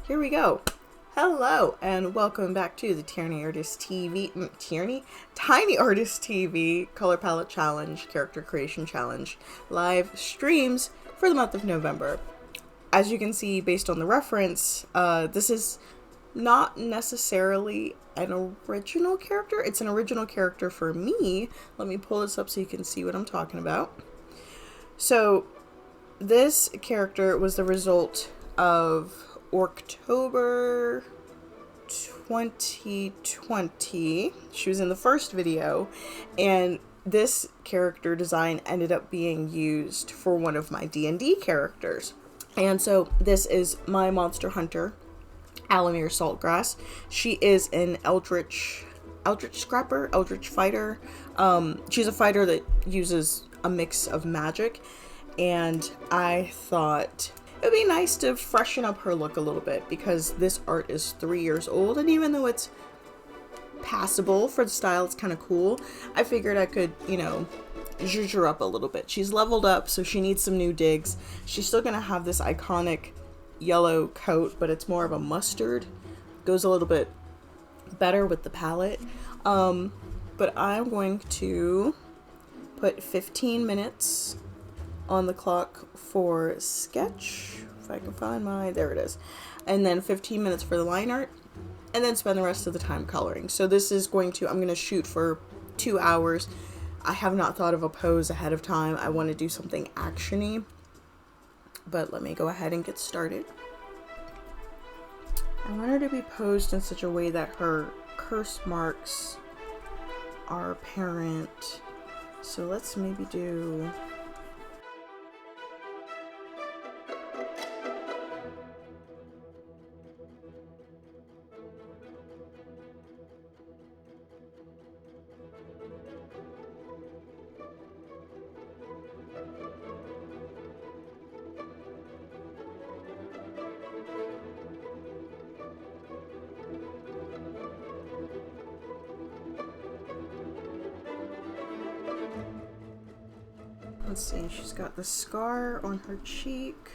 Here we go. Hello and welcome back to the Tiny Artist TV Color Palette Challenge, Character Creation Challenge live streams for the month of November. As you can see based on the reference, this is not necessarily an original character. It's an original character for me. Let me pull this up so you can see what I'm talking about. So this character was the result of October 2020. She was in the first video, and this character design ended up being used for one of my D&D characters. And so this is my monster hunter, Alomeer Saltgrass. She is an eldritch fighter. She's a fighter that uses a mix of magic, and I thought it would be nice to freshen up her look a little bit because this art is 3 years old, and even though it's passable for the style, it's kind of cool. I figured I could, zhuzh her up a little bit. She's leveled up, so she needs some new digs. She's still going to have this iconic yellow coat, but it's more of a mustard. Goes a little bit better with the palette. But I'm going to put 15 minutes on the clock for sketch, if I can find there it is, and then 15 minutes for the line art, and then spend the rest of the time coloring. So this is I'm going to shoot for 2 hours. I have not thought of a pose ahead of time. I want to do something actiony, but let me go ahead and get started. I want her to be posed in such a way that her curse marks are apparent. So let's maybe do... Let's see, she's got the scar on her cheek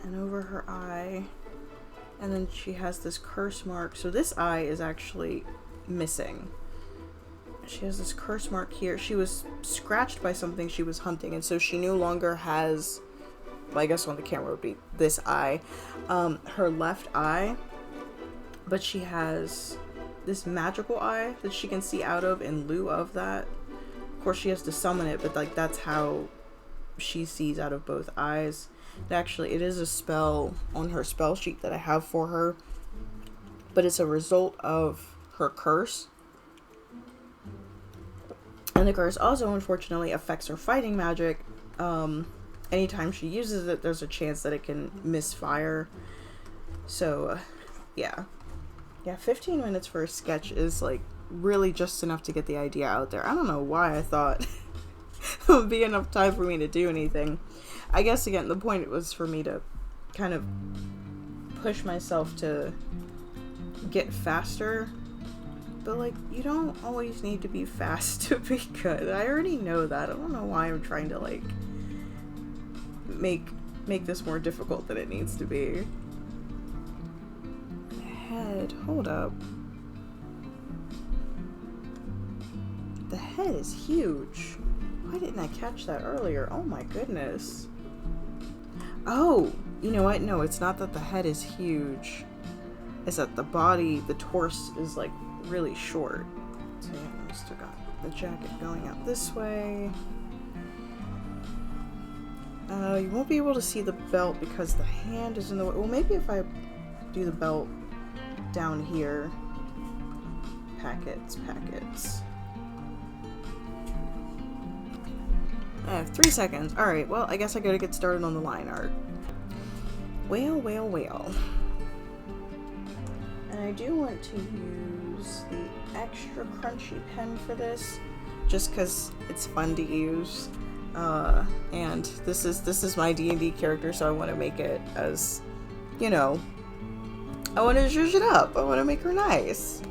and over her eye, and then she has this curse mark. So this eye is actually missing. She has this curse mark here. She was scratched by something she was hunting, and so she no longer has, well, I guess on the camera would be this eye, her left eye, but she has this magical eye that she can see out of in lieu of that. Of course, she has to summon it, but that's how she sees out of both eyes. And actually, it is a spell on her spell sheet that I have for her, but it's a result of her curse. And the curse also, unfortunately, affects her fighting magic. Anytime she uses it, there's a chance that it can misfire. So, yeah, 15 minutes for a sketch is really just enough to get the idea out there. I don't know why I thought it would be enough time for me to do anything. I guess, again, the point was for me to kind of push myself to get faster. But, you don't always need to be fast to be good. I already know that. I don't know why I'm trying to, make this more difficult than it needs to be. Head. Hold up. The head is huge. Why didn't I catch that earlier? Oh my goodness. Oh, you know what? No, it's not that the head is huge. It's that the body, the torso is really short. So yeah, I still got the jacket going out this way. You won't be able to see the belt because the hand is in the way. Well, maybe if I do the belt down here. Packets. I have 3 seconds. Alright, well, I guess I gotta get started on the line art. Well. And I do want to use the extra crunchy pen for this, just because it's fun to use. And this is my D&D character, so I want to make it as, I want to zhuzh it up. I want to make her nice.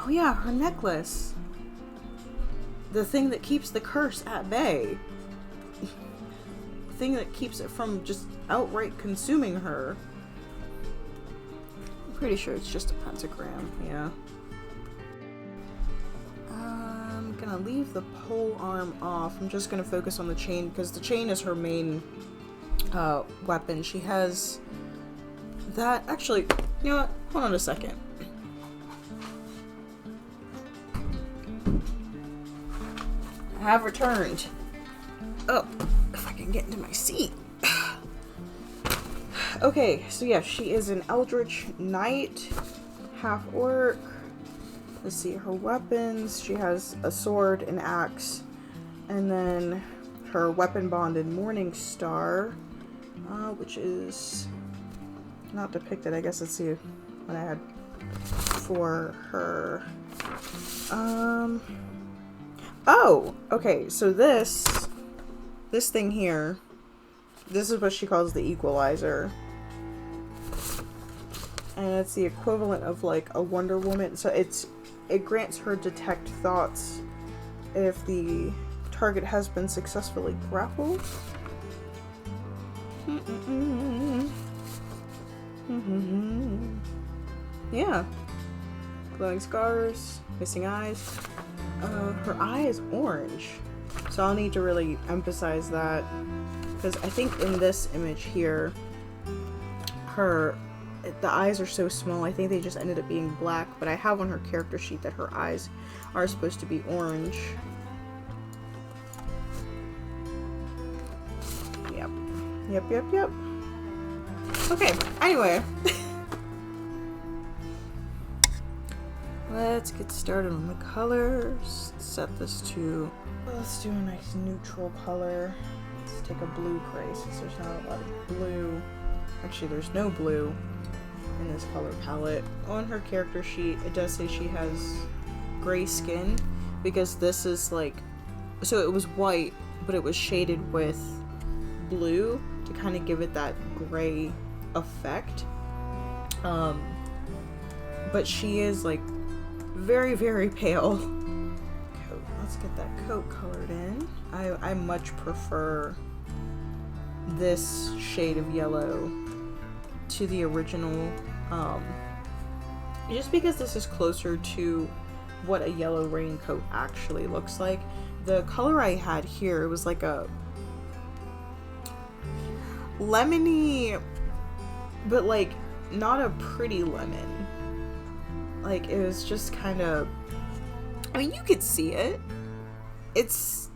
Oh yeah, her necklace. The thing that keeps the curse at bay. The thing that keeps it from just outright consuming her. I'm pretty sure it's just a pentagram, yeah. I'm gonna leave the pole arm off. I'm just gonna focus on the chain because the chain is her main weapon. She has that. Actually, you know what? Hold on a second. I have returned. Oh, if I can get into my seat. Okay, so yeah, she is an Eldritch Knight, half orc. Let's see her weapons. She has a sword, an axe, and then her weapon bonded Morning Star, which is not depicted. I guess let's see what I had for her. Oh, okay. So this thing here, this is what she calls the Equalizer. And it's the equivalent of like a Wonder Woman. So it grants her detect thoughts if the target has been successfully grappled. Yeah. Glowing scars, missing eyes. Her eye is orange. So I'll need to really emphasize that. Because I think in this image here, the eyes are so small, I think they just ended up being black, but I have on her character sheet that her eyes are supposed to be orange. Yep. Okay, anyway. Let's get started on the colors. Set this to, let's do a nice neutral color. Let's take a blue gray since there's not a lot of blue. Actually, there's no blue in this color palette. On her character sheet, it does say she has gray skin because this is like, so it was white, but it was shaded with blue to kind of give it that gray effect. But she is like very, very pale. Coat. Let's get that coat colored in. I much prefer this shade of yellow to the original, just because this is closer to what a yellow raincoat actually looks like. The color I had here, it was like a lemony, but like not a pretty lemon. Like it was just kind of, I mean, you could see it. It's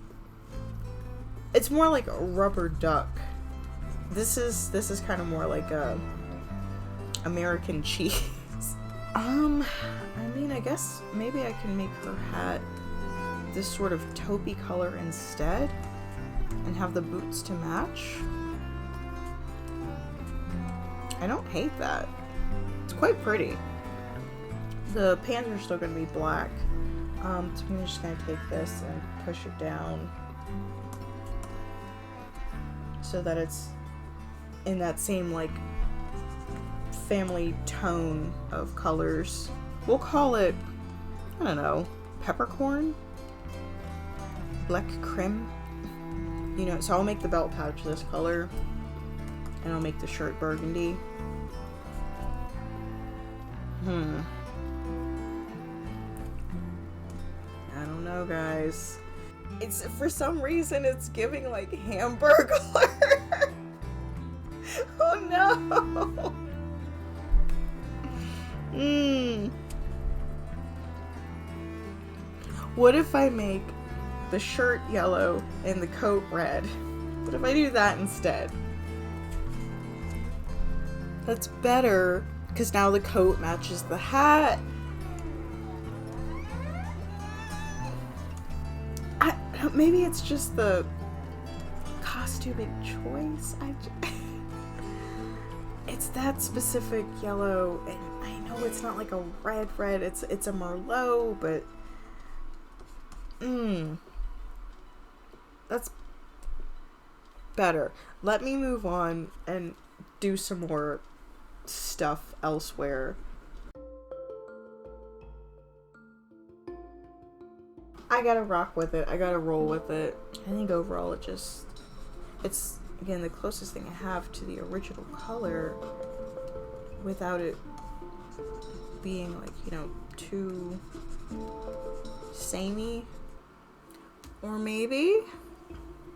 more like a rubber duck. This is kind of more like a American cheese. I mean, I guess maybe I can make her hat this sort of taupey color instead and have the boots to match. I don't hate that. It's quite pretty. The pants are still going to be black. So I'm just going to take this and push it down so that it's in that same like family tone of colors. We'll call it, I don't know, peppercorn? Black creme? You know, so I'll make the belt pouch this color and I'll make the shirt burgundy. I don't know, guys. It's, for some reason, it's giving like Hamburglar. Oh no. What if I make the shirt yellow and the coat red? What if I do that instead? That's better, because now the coat matches the hat. Maybe it's just the costuming choice. It's that specific yellow, and I know it's not like a red, it's a Merlot, but that's better. Let me move on and do some more stuff elsewhere. I gotta rock with it. I gotta roll with it. I think overall it's, again, the closest thing I have to the original color without it being like, you know, too samey. Or maybe,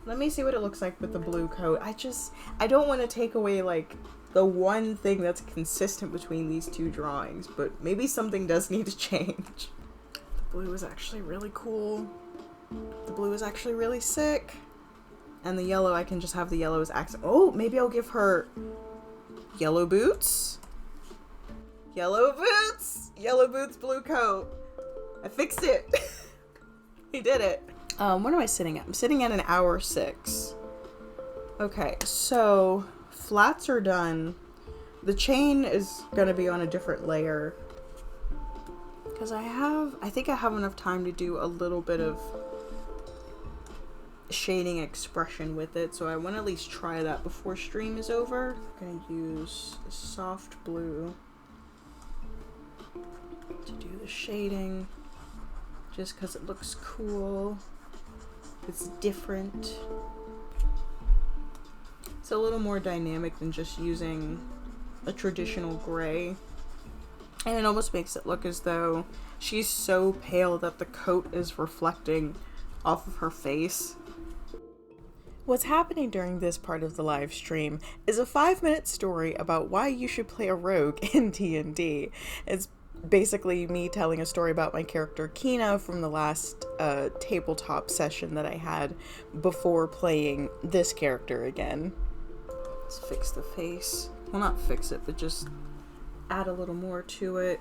let me see what it looks like with the blue coat. I don't want to take away like the one thing that's consistent between these two drawings, but maybe something does need to change. The blue is actually really cool. The blue is actually really sick. And the yellow, I can just have the yellow as accent. Oh, maybe I'll give her yellow boots. Yellow boots! Yellow boots, blue coat. I fixed it. He did it. What am I sitting at? I'm sitting at an hour 6. Okay, so flats are done. The chain is gonna be on a different layer. Because I think I have enough time to do a little bit of shading expression with it, so I want to at least try that before stream is over. I'm gonna use a soft blue to do the shading, just because it looks cool. It's different. It's a little more dynamic than just using a traditional gray, and it almost makes it look as though she's so pale that the coat is reflecting off of her face. What's happening during this part of the live stream is a 5-minute story about why you should play a rogue in D&D. It's basically me telling a story about my character Kina from the last tabletop session that I had before playing this character again. Let's fix the face. Well, not fix it, but just add a little more to it.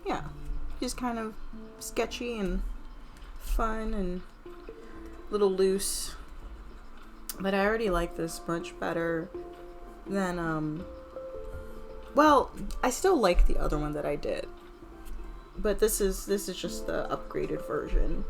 Yeah, just kind of sketchy and fun and a little loose. But I already like this much better than, well, I still like the other one that I did. But this is just the upgraded version.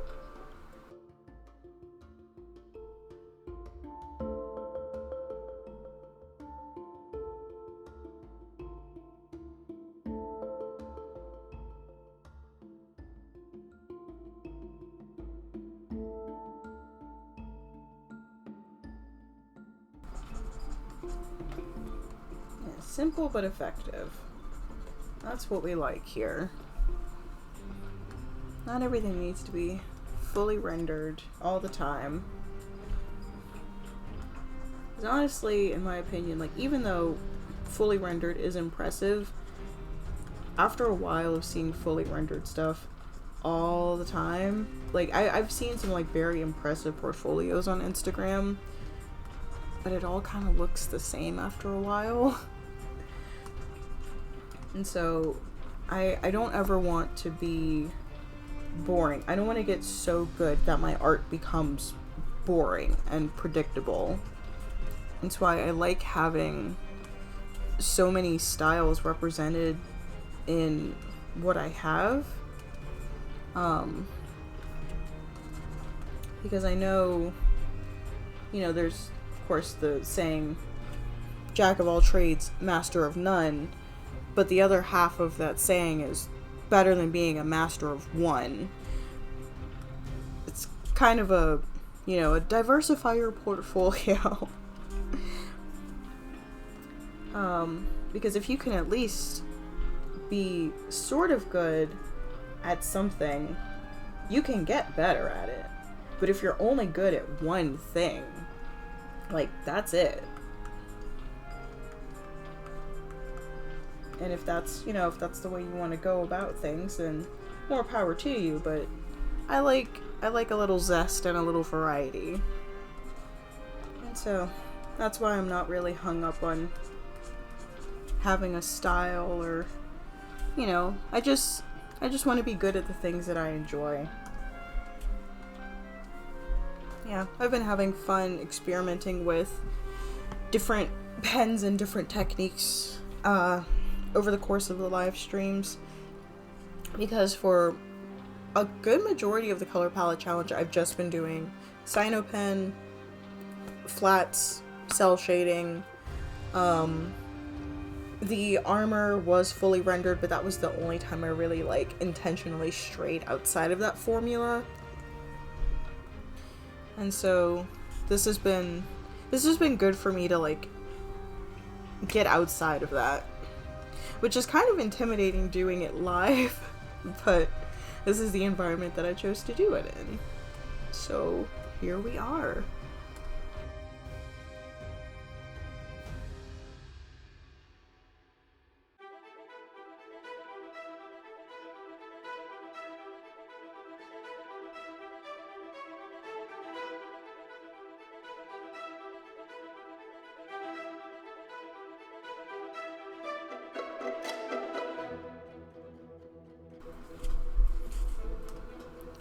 Yeah, simple but effective. That's what we like here. Not everything needs to be fully rendered all the time. Because honestly, in my opinion, like, even though fully rendered is impressive, after a while of seeing fully rendered stuff all the time, like, I've seen some, like, very impressive portfolios on Instagram, but it all kind of looks the same after a while. And so, I don't ever want to be boring. I don't want to get so good that my art becomes boring and predictable. That's why I like having so many styles represented in what I have. Because I know, you know, there's of course the saying, jack of all trades, master of none, but the other half of that saying is better than being a master of one. It's kind of a, you know, a diversify your portfolio. Because if you can at least be sort of good at something, you can get better at it. But if you're only good at one thing, like, that's it. And if that's, you know, if that's the way you want to go about things, then more power to you. But I like a little zest and a little variety. And so that's why I'm not really hung up on having a style, or, you know, I just want to be good at the things that I enjoy. Yeah, I've been having fun experimenting with different pens and different techniques over the course of the live streams, because for a good majority of the color palette challenge I've just been doing cyano pen, flats, cell shading, The armor was fully rendered, but that was the only time I really like intentionally strayed outside of that formula. And so this has been good for me to like get outside of that, which is kind of intimidating doing it live, but this is the environment that I chose to do it in. So here we are.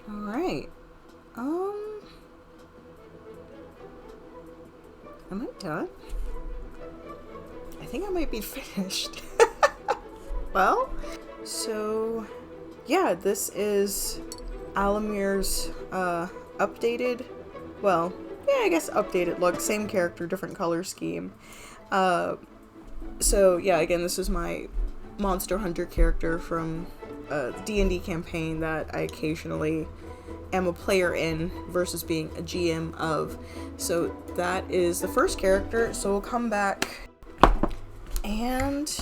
Alright. Am I done? I think I might be finished. Well, so yeah, this is Alomeer's updated, well, yeah, I guess updated look, same character, different color scheme. So yeah, again, this is my Monster Hunter character from the D&D campaign that I occasionally am a player in versus being a GM of. So that is the first character, so we'll come back and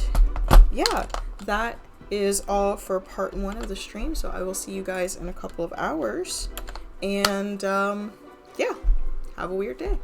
yeah, that is all for part 1 of the stream, so I will see you guys in a couple of hours, and yeah, have a weird day.